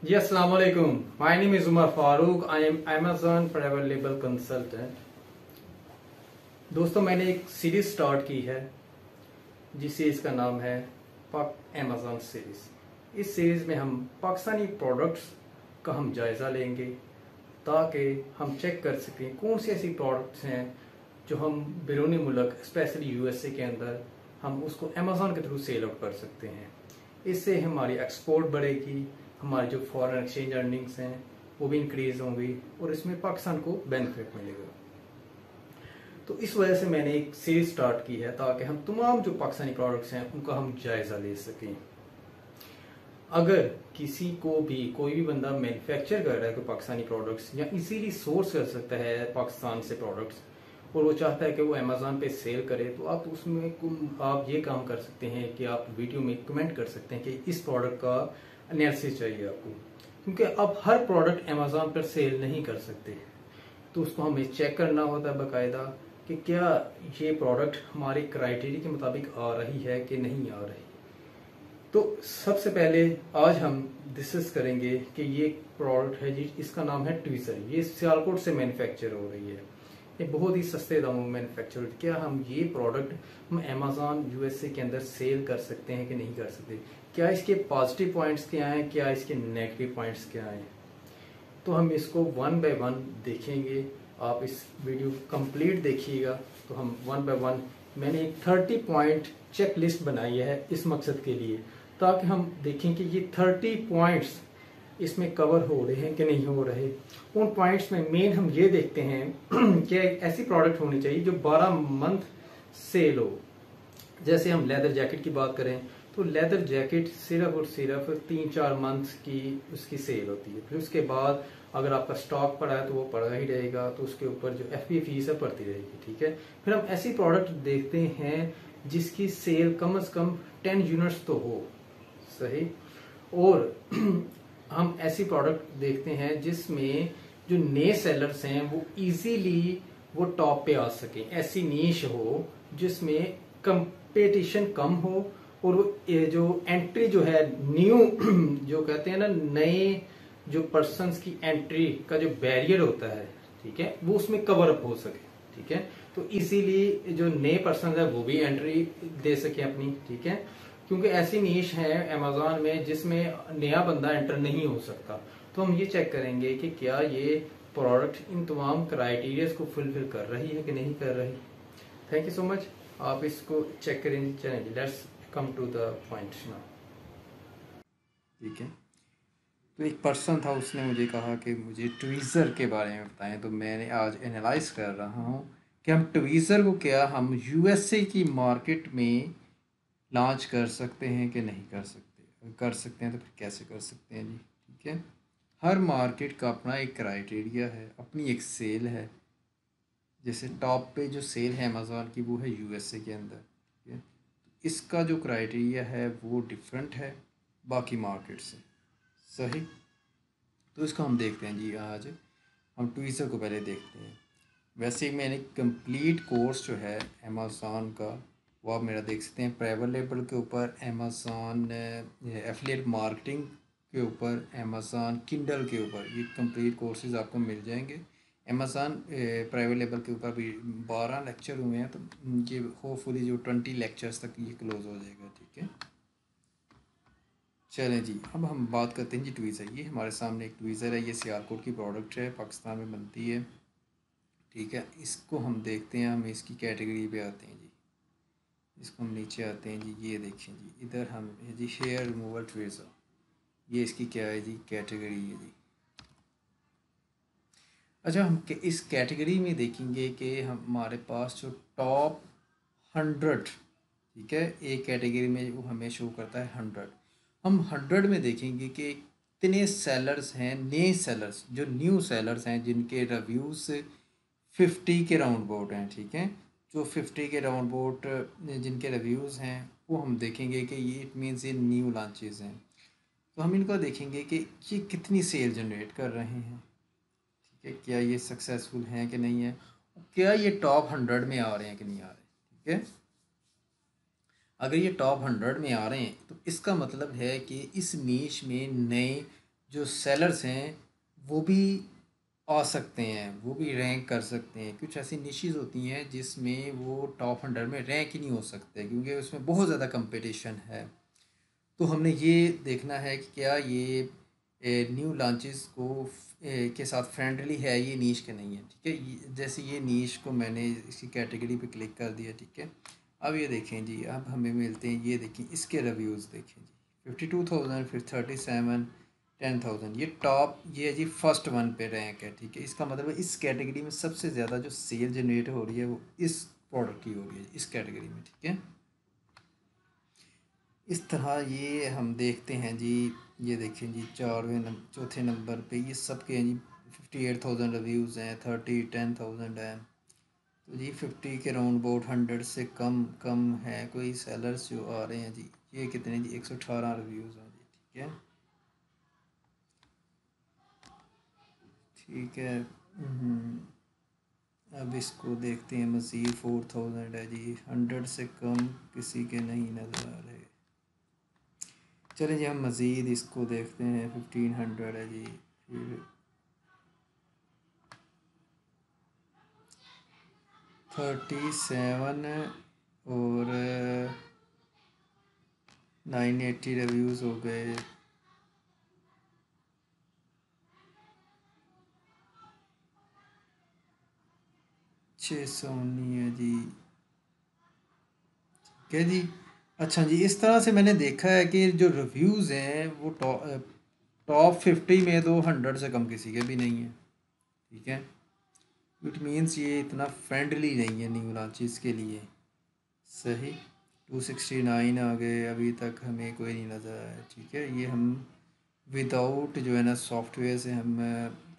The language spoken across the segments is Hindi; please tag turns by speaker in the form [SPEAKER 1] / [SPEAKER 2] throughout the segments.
[SPEAKER 1] जी अस्सलाम वालेकुम। My name is Umar Farooq. I am Amazon private label consultant. दोस्तों, मैंने एक सीरीज स्टार्ट की है जिस सीरीज का नाम है पाक अमेजॉन सीरीज। इस सीरीज में हम पाकिस्तानी प्रोडक्ट्स का हम जायजा लेंगे ताकि हम चेक कर सकें कौन सी ऐसी प्रोडक्ट्स हैं जो हम बैरूनी मुल्क स्पेशली यूएसए के अंदर हम उसको अमेजॉन के थ्रू सेल आउट कर सकते हैं। इससे हमारी एक्सपोर्ट बढ़ेगी, हमारी जो फॉरेन एक्सचेंज अर्निंग्स हैं वो भी इंक्रीज होंगी और इसमें पाकिस्तान को बेनिफिट मिलेगा। तो इस वजह से मैंने एक सीरीज स्टार्ट की है ताकि हम तमाम जो पाकिस्तानी प्रोडक्ट्स हैं उनका हम जायजा ले सकें। अगर किसी को भी कोई भी बंदा मैन्युफैक्चर कर रहा है कोई पाकिस्तानी प्रोडक्ट्स या इजीली सोर्स कर सकता है पाकिस्तान से प्रोडक्ट्स और वो चाहता है कि वो अमेजोन पे सेल करे, तो आप उसमें आप ये काम कर सकते हैं कि आप वीडियो में कमेंट कर सकते हैं कि इस प्रोडक्ट का एनालिसिस चाहिए आपको, क्योंकि आप हर प्रोडक्ट अमेजोन पर सेल नहीं कर सकते। तो उसको हमें चेक करना होता है बाकायदा कि क्या ये प्रोडक्ट हमारे क्राइटेरिया के मुताबिक आ रही है कि नहीं आ रही। तो सबसे पहले आज हम डिस्कस करेंगे कि ये प्रोडक्ट है जी, इसका नाम है ट्वीजर। ये सियालकोट से मैन्युफैक्चर हो रही है। ये बहुत ही सस्ते दामों में मैन्युफैक्चर। क्या हम ये प्रोडक्ट हम अमेजॉन यूएसए के अंदर सेल कर सकते हैं कि नहीं कर सकते? क्या इसके पॉजिटिव पॉइंट्स क्या हैं, क्या इसके नेगेटिव पॉइंट्स क्या हैं? तो हम इसको वन बाय वन देखेंगे। आप इस वीडियो कंप्लीट देखिएगा। तो हम वन बाय वन, मैंने एक 30 पॉइंट चेक लिस्ट बनाई है इस मकसद के लिए, ताकि हम देखें कि ये 30 पॉइंट्स इसमें कवर हो रहे हैं कि नहीं हो रहे। उन पॉइंट्स में मेन हम ये देखते हैं कि एक ऐसी प्रोडक्ट होनी चाहिए जो 12 मंथ सेल हो। जैसे हम लेदर जैकेट की बात करें तो लेदर जैकेट सिर्फ और सिर्फ 3-4 मंथ की उसकी सेल होती है। फिर उसके बाद अगर आपका स्टॉक पड़ा है तो वो पड़ा ही रहेगा, तो उसके ऊपर जो एफपी फीस है पड़ती रहेगी। ठीक है। फिर हम ऐसी प्रोडक्ट देखते हैं जिसकी सेल कम से कम 10 यूनिट्स तो हो, सही। और हम ऐसी प्रोडक्ट देखते हैं जिसमें जो नए सेलर्स हैं वो इजीली वो टॉप पे आ सके। ऐसी नीश हो जिसमें कंपटीशन कम हो और वो ये जो एंट्री जो है न्यू जो कहते हैं ना, नए जो पर्सन्स की एंट्री का जो बैरियर होता है, ठीक है, वो उसमें कवर अप हो सके। ठीक है। तो इसीलिए जो नए पर्सन है वो भी एंट्री दे सके अपनी। ठीक है। क्योंकि ऐसी नीश है अमेजोन में जिसमें नया बंदा एंटर नहीं हो सकता। तो हम ये चेक करेंगे कि क्या ये प्रोडक्ट इन तमाम क्राइटेरियाज को फुलफिल कर रही है कि नहीं कर रही। Thank you so much. आप इसको चेक करेंगे। चलेंगे, let's come to the point now. ठीक है। तो एक पर्सन था, उसने मुझे कहा कि मुझे ट्वीज़र के बारे में बताएं। तो मैंने आज एनालाइज कर रहा हूँ कि हम ट्वीज़र को क्या हम यूएसए की मार्केट में लॉन्च कर सकते हैं कि नहीं कर सकते। अगर कर सकते हैं तो फिर कैसे कर सकते हैं जी। ठीक है। हर मार्केट का अपना एक क्राइटेरिया है, अपनी एक सेल है। जैसे टॉप पे जो सेल है अमेज़ॉन की वो है यूएसए के अंदर। ठीक है। इसका जो क्राइटेरिया है वो डिफरेंट है बाकी मार्केट से, सही। तो इसको हम देखते हैं जी। आज हम ट्वीज़र को पहले देखते हैं। वैसे मैंने कंप्लीट कोर्स जो है अमेज़ॉन का वो आप मेरा देख सकते हैं। प्राइवेट लेबल के ऊपर अमेज़ॉन एफिलिएट मार्केटिंग के ऊपर, अमेज़ॉन किंडल के ऊपर, ये कंप्लीट कोर्सेज आपको मिल जाएंगे। अमेज़ॉन प्राइवेट लेबल के ऊपर भी 12 लेक्चर हुए हैं, तो ये होपफुली जो 20 लेक्चर्स तक ये क्लोज हो जाएगा। ठीक है। चलें जी, अब हम बात करते हैं जी ट्वीज़र। ये हमारे सामने एक ट्वीज़र है। ये सियालकोट की प्रोडक्ट है, पाकिस्तान में बनती है। ठीक है। इसको हम देखते हैं, हम इसकी कैटेगरी पे आते हैं जी। इसको हम नीचे आते हैं जी। ये देखें जी, इधर हम जी हेयर रिमूवल ट्वीज़र, ये इसकी क्या है जी, कैटेगरी है जी। अच्छा, हम इस कैटेगरी में देखेंगे कि हमारे पास जो टॉप 100, ठीक है, एक कैटेगरी में वो हमें शो करता है 100। हम 100 में देखेंगे कि कितने सेलर्स हैं, नए सेलर्स, जो न्यू सेलर्स हैं जिनके रिव्यूज़ 50 के राउंड अबाउट हैं। ठीक है। जो 50 के राउंड अबाउट जिनके रिव्यूज़ हैं वो हम देखेंगे कि ये इट मीन्स ये न्यू लॉन्चेस हैं। तो हम इनका देखेंगे कि ये कितनी सेल जनरेट कर रहे हैं। ठीक है। क्या ये सक्सेसफुल हैं कि नहीं है, क्या ये टॉप 100 में आ रहे हैं कि नहीं आ रहे। ठीक है। अगर ये टॉप 100 में आ रहे हैं तो इसका मतलब है कि इस नीश में नए जो सेलर्स हैं वो भी आ सकते हैं, वो भी रैंक कर सकते हैं। कुछ ऐसी निशेज़ होती हैं जिसमें वो टॉप 100 में रैंक ही नहीं हो सकते क्योंकि उसमें बहुत ज़्यादा कंपटीशन है। तो हमने ये देखना है कि क्या ये न्यू लॉन्चेस को के साथ फ्रेंडली है ये नीश के नहीं है। ठीक है, जैसे ये नीश को मैंने इसकी कैटेगरी पे क्लिक कर दिया। ठीक है, अब ये देखें जी, अब हमें मिलते हैं, ये देखें इसके रिव्यूज़ देखें जी, 52,000, फिर 37, 10,000, ये टॉप, ये है जी फर्स्ट वन पे रैंक है। ठीक है, इसका मतलब है इस कैटेगरी में सबसे ज़्यादा जो सेल जनरेट हो रही है वो इस प्रोडक्ट की हो रही है, इस कैटेगरी में। ठीक है, इस तरह ये हम देखते हैं जी। ये देखें जी, चौथे नंबर पे ये सब के हैं जी, 58,000 रिव्यूज़ हैं, 10,000 हैं। तो जी 50 के राउंड अबाउट 100 से कम कम है कोई सेलर्स जो आ रहे हैं जी। ये कितने जी, 118 रिव्यूज़ हैं जी। ठीक है, ठीक है। अब इसको देखते हैं, मज़ीद 4,000 है जी, 100 से कम किसी के नहीं नज़र आ रहे। चलिए जी, हम मज़ीद इसको देखते हैं, 1500 है जी, फिर 37 और 980 रिव्यूज़ हो गए। 619 है जी। ठीक है जी। अच्छा जी, इस तरह से मैंने देखा है कि जो रिव्यूज़ हैं वो टॉप 50 में तो 100 से कम किसी के भी नहीं है। ठीक है, इट मीन्स ये इतना फ्रेंडली नहीं है न्यू लॉन्चेस के लिए। सही, 269 आ गए, अभी तक हमें कोई नहीं नज़र आया। ठीक है, ये हम विदाउट जो है ना सॉफ्टवेयर से हम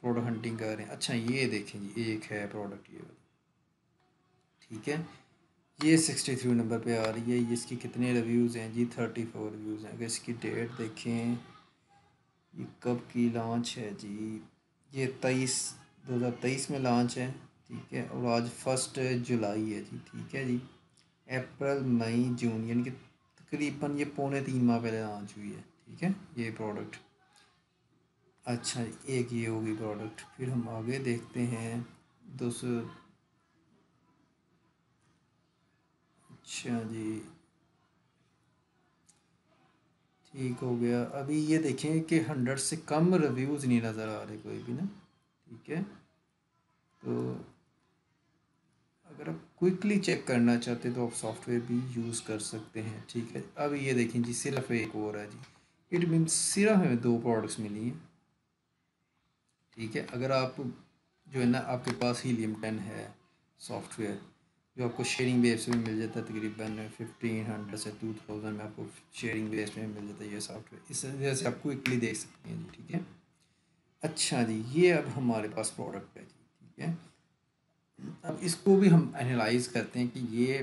[SPEAKER 1] प्रोडक्ट हंटिंग कर रहे हैं। अच्छा, ये देखें जी, एक है प्रोडक्ट ये वाली। ठीक है, ये 63 नंबर पे आ रही है। ये इसकी कितने रिव्यूज़ हैं जी, 34 रिव्यूज़ हैं। अगर इसकी डेट देखें, ये कब की लॉन्च है जी, ये 2023 में लॉन्च है। ठीक है, और आज 1 जुलाई है जी। ठीक है जी, अप्रैल मई जून यानी कि तकरीबन ये पौने 3 माह पहले लॉन्च हुई है। ठीक है, ये प्रोडक्ट। अच्छा, एक ये होगी प्रोडक्ट। फिर हम आगे देखते हैं, 200। अच्छा जी, ठीक हो गया। अभी ये देखें कि 100 से कम रिव्यूज़ नहीं नज़र आ रहे कोई भी ना। ठीक है, तो अगर आप क्विकली चेक करना चाहते हैं तो आप सॉफ्टवेयर भी यूज़ कर सकते हैं। ठीक है, अब ये देखें जी, सिर्फ एक और है जी। इट मीन्स सिर्फ हमें 2 प्रोडक्ट्स मिली हैं। ठीक है, अगर आप जो है ना आपके पास हीलियम 10 है सॉफ्टवेयर, जो आपको शेयरिंग बेस में मिल जाता है, तकरीबन 1500 से 2000 में आपको शेयरिंग बेस में मिल जाता है ये सॉफ्टवेयर। इस वजह से आप क्विकली देख सकते हैं जी। ठीक है, अच्छा जी, ये अब हमारे पास प्रोडक्ट है जी। ठीक है, अब इसको भी हम एनालाइज करते हैं कि ये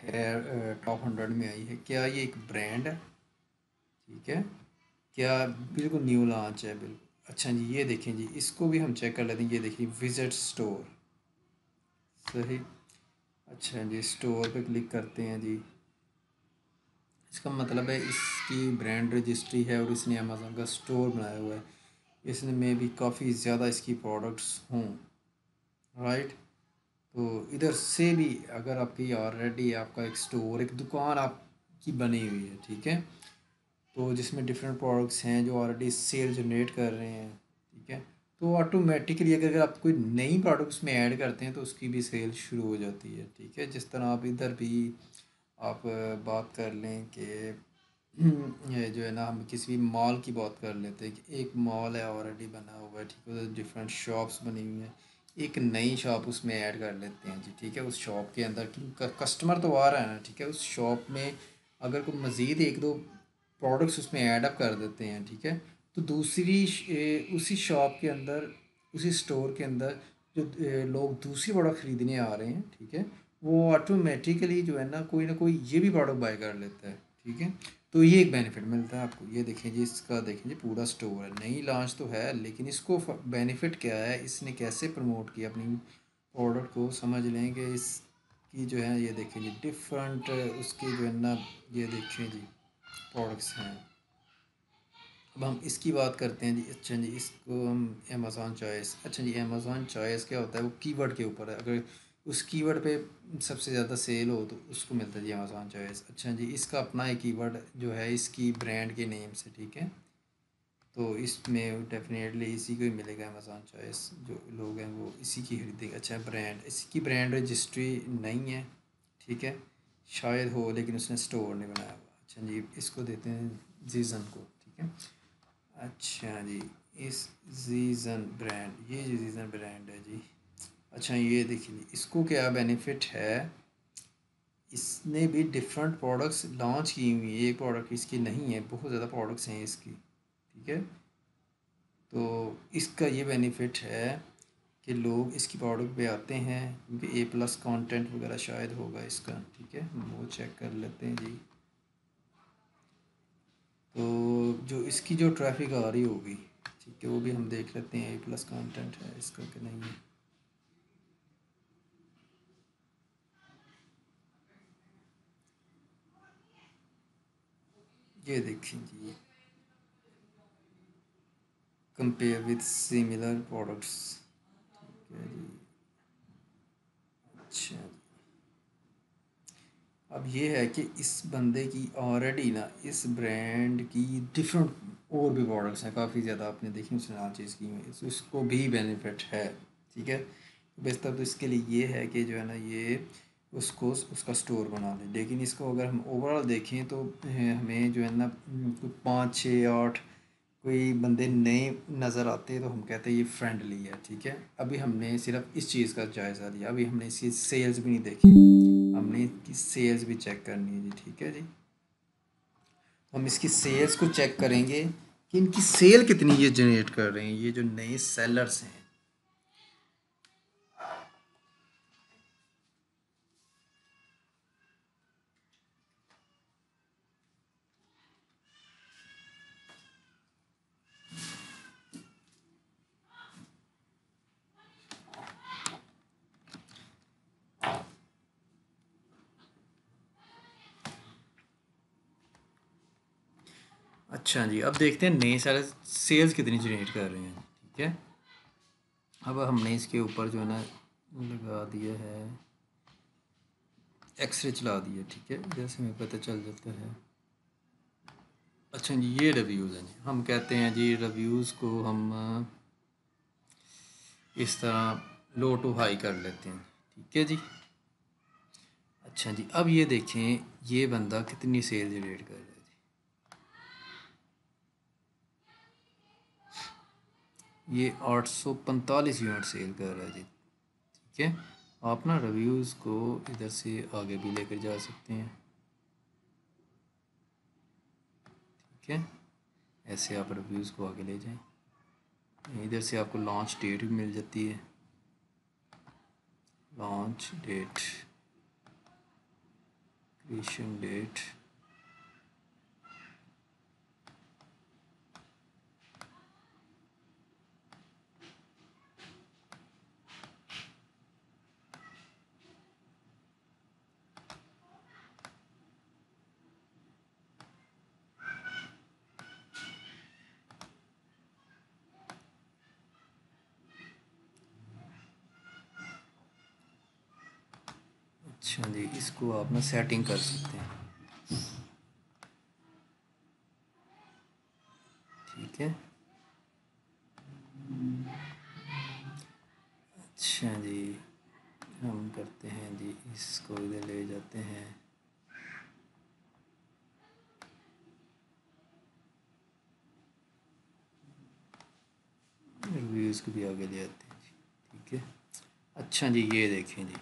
[SPEAKER 1] है टॉप 100 में आई है, क्या ये एक ब्रांड है। ठीक है, क्या बिल्कुल न्यू लॉन्च है बिल्कुल। अच्छा जी, ये देखें जी, इसको भी हम चेक कर लेते हैं। ये देखिए, विजिट स्टोर। सही, अच्छा जी, स्टोर पे क्लिक करते हैं जी। इसका मतलब है इसकी ब्रांड रजिस्ट्री है और इसने अमेज़न का स्टोर बनाया हुआ है। इसने में भी काफ़ी ज़्यादा इसकी प्रोडक्ट्स हों। राइट, तो इधर से भी अगर आपकी ऑलरेडी आपका एक स्टोर, एक दुकान आपकी बनी हुई है। ठीक है, तो जिसमें डिफरेंट प्रोडक्ट्स हैं जो ऑलरेडी सेल जनरेट कर रहे हैं। ठीक है, तो ऑटोमेटिकली अगर आप कोई नई प्रोडक्ट्स में ऐड करते हैं तो उसकी भी सेल शुरू हो जाती है। ठीक है, जिस तरह आप इधर भी आप बात कर लें कि ये जो है ना, हम किसी भी मॉल की बात कर लेते हैं कि एक मॉल है ऑलरेडी बना हुआ है। ठीक है, डिफरेंट शॉप्स बनी हुई हैं, एक नई शॉप उसमें ऐड कर लेते हैं जी। ठीक है, उस शॉप के अंदर कस्टमर तो आ रहा है ना। ठीक है, उस शॉप में अगर कोई मज़ीद एक दो प्रोडक्ट्स उसमें ऐड अप कर देते हैं। ठीक है, तो उसी शॉप के अंदर, उसी स्टोर के अंदर जो लोग दूसरी प्रोडक्ट ख़रीदने आ रहे हैं, ठीक है, वो ऑटोमेटिकली जो है ना कोई ये भी प्रोडक्ट बाय कर लेता है। ठीक है, तो ये एक बेनिफिट मिलता है आपको। ये देखें जी, इसका देखें जी, पूरा स्टोर है, नई लॉन्च तो है लेकिन इसको बेनिफिट क्या है, इसने कैसे प्रमोट किया अपनी प्रोडक्ट को, समझ लें कि इसकी जो है, ये देखें जी, डिफरेंट उसकी जो है ना, ये देखें जी प्रोडक्ट्स हैं। अब हम इसकी बात करते हैं जी। अच्छा जी, इसको हम अमेज़ॉन चॉइस। अच्छा जी, अमेज़ॉन चॉइस क्या होता है, वो कीवर्ड के ऊपर है। अगर उस कीवर्ड पे सबसे ज़्यादा सेल हो तो उसको मिलता है जी अमेज़ॉन चॉइस। अच्छा जी, इसका अपना एक कीवर्ड जो है इसकी ब्रांड के नेम से, ठीक है। तो इसमें डेफिनेटली इसी को ही मिलेगा अमेज़ॉन चॉइस। जो लोग हैं वो इसी की खरीदेंगे। अच्छा, ब्रांड, इसकी ब्रांड रजिस्ट्री नहीं है, ठीक है। शायद हो लेकिन उसने स्टोर नहीं बनाया हुआ। अच्छा जी, इसको देते हैं जीजन को, ठीक है। अच्छा जी, इस जीजन ब्रांड, ये जो जीजन ब्रांड है जी। अच्छा, ये देखिए इसको क्या बेनिफिट है, इसने भी डिफरेंट प्रोडक्ट्स लॉन्च की हुई है। एक प्रोडक्ट इसकी नहीं है, बहुत ज़्यादा प्रोडक्ट्स हैं इसकी, ठीक है। तो इसका ये बेनिफिट है कि लोग इसकी प्रोडक्ट पे आते हैं क्योंकि A+ कंटेंट वगैरह शायद होगा इसका, ठीक है। वो चेक कर लेते हैं जी। तो जो इसकी जो ट्रैफिक आ रही होगी, ठीक है, वो भी हम देख लेते हैं A+ कंटेंट है इसका कि नहीं है। ये देखें जी, कंपेयर विद सिमिलर प्रोडक्ट्स, ठीक है जी। अच्छा, अब ये है कि इस बंदे की ऑलरेडी ना इस ब्रांड की डिफरेंट और भी प्रोडक्ट्स हैं काफ़ी ज़्यादा, आपने देखी उसने हर चीज़ की हुई, तो इसको भी बेनिफिट है, ठीक है। बेहतर तो इसके लिए ये है कि जो है ना ये उसको उसका स्टोर बना लें। लेकिन इसको अगर हम ओवरऑल देखें तो हमें जो है ना कुछ 5 6 8 कोई बंदे नए नज़र आते हैं तो हम कहते हैं ये फ्रेंडली है, ठीक है। अभी हमने सिर्फ इस चीज़ का जायज़ा लिया, अभी हमने इसकी सेल्स भी नहीं देखी, हमने इसकी सेल्स भी चेक करनी है जी, ठीक है जी। हम इसकी सेल्स को चेक करेंगे कि इनकी सेल कितनी ये जनरेट कर रहे हैं, ये जो नए सेलर्स हैं। अच्छा जी, अब देखते हैं नए सेलर सेल्स कितनी जनरेट कर रहे हैं, ठीक है। अब हमने इसके ऊपर जो है ना लगा दिया है, एक्सरे चला दिया, ठीक है, जैसे हमें पता चल जाता है। अच्छा जी, ये रिव्यूज़ हैं जी। हम कहते हैं जी रिव्यूज़ को हम इस तरह लो टू हाई कर लेते हैं, ठीक है जी। अच्छा जी, अब ये देखें ये बंदा कितनी सेल जनरेट कर रहा है जी। ये 845 यूनिट सेल कर रहा है जी, ठीक है। आप ना रिव्यूज़ को इधर से आगे भी लेकर जा सकते हैं, ठीक है। ऐसे आप रिव्यूज़ को आगे ले जाएं। इधर से आपको लॉन्च डेट भी मिल जाती है, लॉन्च डेट, क्रिएशन डेट। अच्छा जी, इसको आप ना सेटिंग कर सकते हैं, ठीक है। अच्छा जी, हम करते हैं जी, इसको इधर ले जाते हैं। रिव्यूज़ को भी आगे ले आते हैं जी, ठीक है। अच्छा जी, ये देखें जी,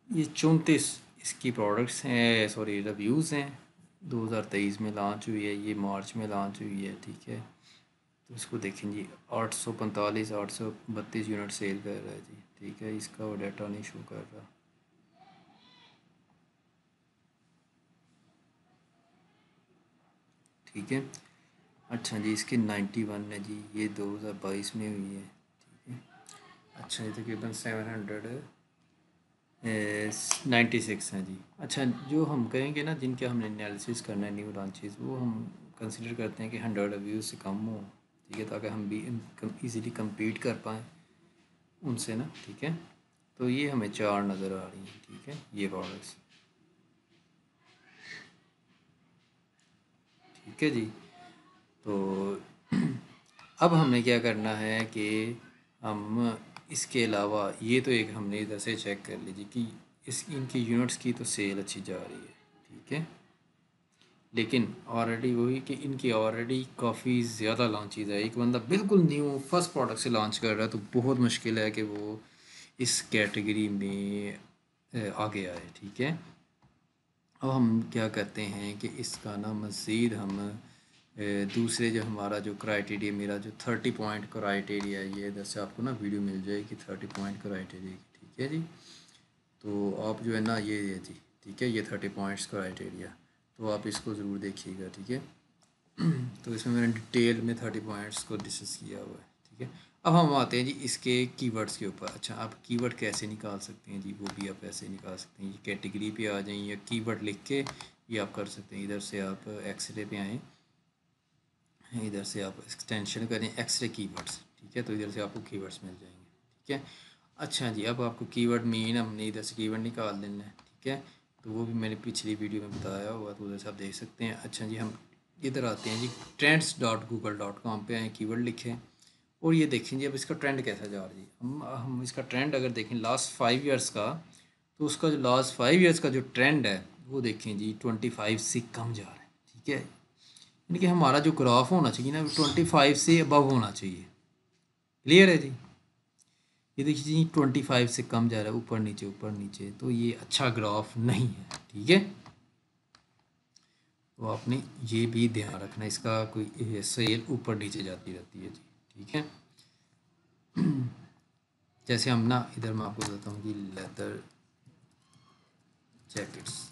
[SPEAKER 1] ये 34 इसकी प्रोडक्ट्स हैं, सॉरी रिव्यूज़ हैं। 2023 में लॉन्च हुई है, ये मार्च में लॉन्च हुई है, ठीक है। तो इसको देखें जी, 845 832 यूनिट सेल कर रहा है जी, ठीक है। इसका वो डाटा नहीं शो कर रहा, ठीक है। अच्छा जी, इसकी 91 है जी, ये 2022 में हुई है, ठीक है। अच्छा, ये तकरीबन 700 96 हैं जी। अच्छा, जो हम कहेंगे ना जिनके हमने एनालिसिस करना है न्यू लॉन्चेस, वो हम कंसिडर करते हैं कि 100 व्यूज़ से कम हो, ठीक है, ताकि हम भी इजीली compete कर पाएँ उनसे ना, ठीक है। तो ये हमें 4 नज़र आ रही हैं, ठीक है, ये प्रोडक्ट्स, ठीक है जी। तो अब हमें क्या करना है कि हम इसके अलावा ये तो एक हमने इधर से चेक कर लीजिए कि इस इनकी यूनिट्स की तो सेल अच्छी जा रही है, ठीक है, लेकिन ऑलरेडी वही कि इनकी ऑलरेडी काफ़ी ज़्यादा लॉन्चेज है। एक बंदा बिल्कुल न्यू फर्स्ट प्रोडक्ट से लॉन्च कर रहा है तो बहुत मुश्किल है कि वो इस कैटेगरी में आगे आए, ठीक है। अब हम क्या करते हैं कि इसका ना मज़ीद हम दूसरे जो हमारा जो क्राइटेरिया, मेरा जो 30 पॉइंट क्राइटेरिया है, ये इधर से आपको ना वीडियो मिल जाएगी 30 पॉइंट क्राइटेरिया की, ठीक है जी। तो आप जो है ना ये जी, ठीक है, ये 30 पॉइंट्स क्राइटेरिया, तो आप इसको ज़रूर देखिएगा, ठीक है। तो इसमें मैंने डिटेल में 30 पॉइंट्स को डिस्कस किया हुआ है, ठीक है। अब हम आते हैं जी इसके कीवर्ड्स के ऊपर। अच्छा, आप कीवर्ड कैसे निकाल सकते हैं जी, वो भी आप ऐसे निकाल सकते हैं, ये कैटेगरी पे आ जाएं या कीवर्ड लिख के ये आप कर सकते हैं। इधर से आप एक्सरे पे आएँ, इधर से आप एक्सटेंशन करें एक्सरे कीवर्ड्स, ठीक है, तो इधर से आपको कीवर्ड्स मिल जाएंगे, ठीक है। अच्छा जी, अब आपको कीवर्ड मेन हमने इधर से कीवर्ड निकाल देना है, ठीक है, तो वो भी मैंने पिछली वीडियो में बताया हुआ, तो उधर से आप देख सकते हैं। अच्छा जी, हम इधर आते हैं जी, trends.google.com पे आए, कीवर्ड लिखें और ये देखें जी अब इसका ट्रेंड कैसा जा रहा है। हम इसका ट्रेंड अगर देखें लास्ट 5 ईयर्स का, तो उसका जो लास्ट 5 ईयर्स का जो ट्रेंड है वो देखें जी 25 से कम जा रहा है, ठीक है। यानी कि हमारा जो ग्राफ होना चाहिए ना 25 से अबव होना चाहिए। क्लियर है जी। ये देखिए जी 25 से कम जा रहा है, ऊपर नीचे ऊपर नीचे, तो ये अच्छा ग्राफ नहीं है, ठीक है। तो आपने ये भी ध्यान रखना, इसका कोई सेल ऊपर नीचे जाती रहती है जी, ठीक है। जैसे हम ना इधर मैं आपको बताता हूँ कि लेदर जैकेट्स,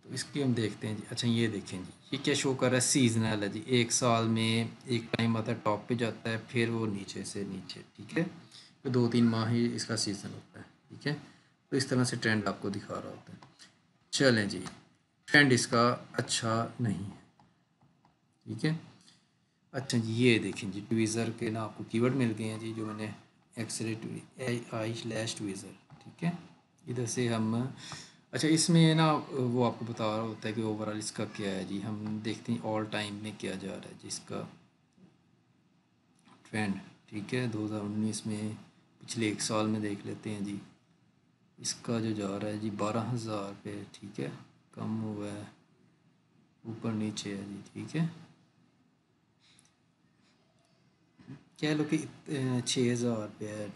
[SPEAKER 1] तो इसकी हम देखते हैं जी। अच्छा, ये देखें जी, ये क्या शो कर रहा है, सीजनल है जी, एक साल में एक टाइम आता है टॉप पे जाता है, फिर वो नीचे से नीचे, ठीक है, तो 2-3 माह ही इसका सीज़न होता है, ठीक है। तो इस तरह से ट्रेंड आपको दिखा रहा होता है। चलें जी, ट्रेंड इसका अच्छा नहीं है, ठीक है। अच्छा जी, ये देखें जी, ट्वीज़र के ना आपको कीवर्ड मिल गए हैं जी, जो मैंने एक्सरे आई/ट्वीज़र, ठीक है। इधर से हम अच्छा इसमें ना वो आपको बता रहा होता है कि ओवरऑल इसका क्या है जी। हम देखते हैं ऑल टाइम में क्या जा रहा है जी इसका ट्रेंड, ठीक है। 2019 में पिछले एक साल में देख लेते हैं जी, इसका जो जा रहा है जी 12,000 पे, ठीक है, कम हुआ है, ऊपर नीचे है जी, ठीक है। कह लो कि 6,000 पे है,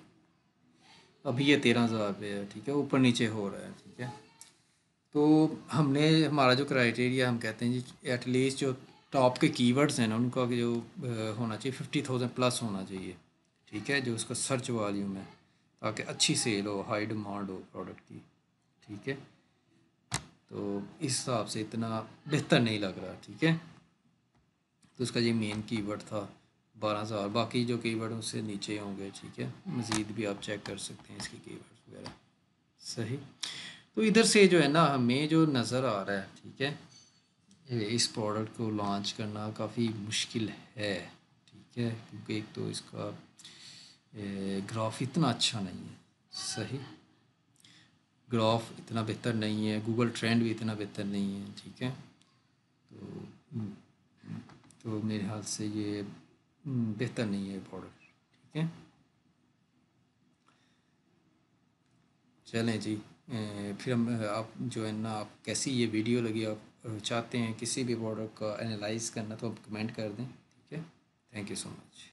[SPEAKER 1] अभी ये 13,000 पे है, ठीक है, ऊपर नीचे हो रहा है, ठीक है। तो हमने हमारा जो क्राइटेरिया हम कहते हैं जी एटलीस्ट जो टॉप के कीवर्ड्स हैं ना उनका जो होना चाहिए 50,000 प्लस होना चाहिए, ठीक है, जो उसका सर्च वॉल्यूम है, ताकि अच्छी सेल हो, हाई डिमांड हो प्रोडक्ट की, ठीक है। तो इस हिसाब से इतना बेहतर नहीं लग रहा, ठीक है। तो उसका ये मेन कीवर्ड था 12,000, बाकी जो कीवर्ड उससे नीचे होंगे, ठीक है। मज़ीद भी आप चेक कर सकते हैं इसके कीवर्ड्स वगैरह, सही। तो इधर से जो है ना हमें जो नज़र आ रहा है, ठीक है, इस प्रोडक्ट को लॉन्च करना काफ़ी मुश्किल है, ठीक है, क्योंकि एक तो इसका ग्राफ इतना अच्छा नहीं है, सही, ग्राफ इतना बेहतर नहीं है, गूगल ट्रेंड भी इतना बेहतर नहीं है, ठीक है। तो तो मेरे ख्याल से ये बेहतर नहीं है प्रोडक्ट, ठीक है। चलें जी, फिर हम आप जो है ना आप कैसी ये वीडियो लगी, आप चाहते हैं किसी भी प्रोडक्ट का एनालाइज करना तो आप कमेंट कर दें, ठीक है। Thank you so much.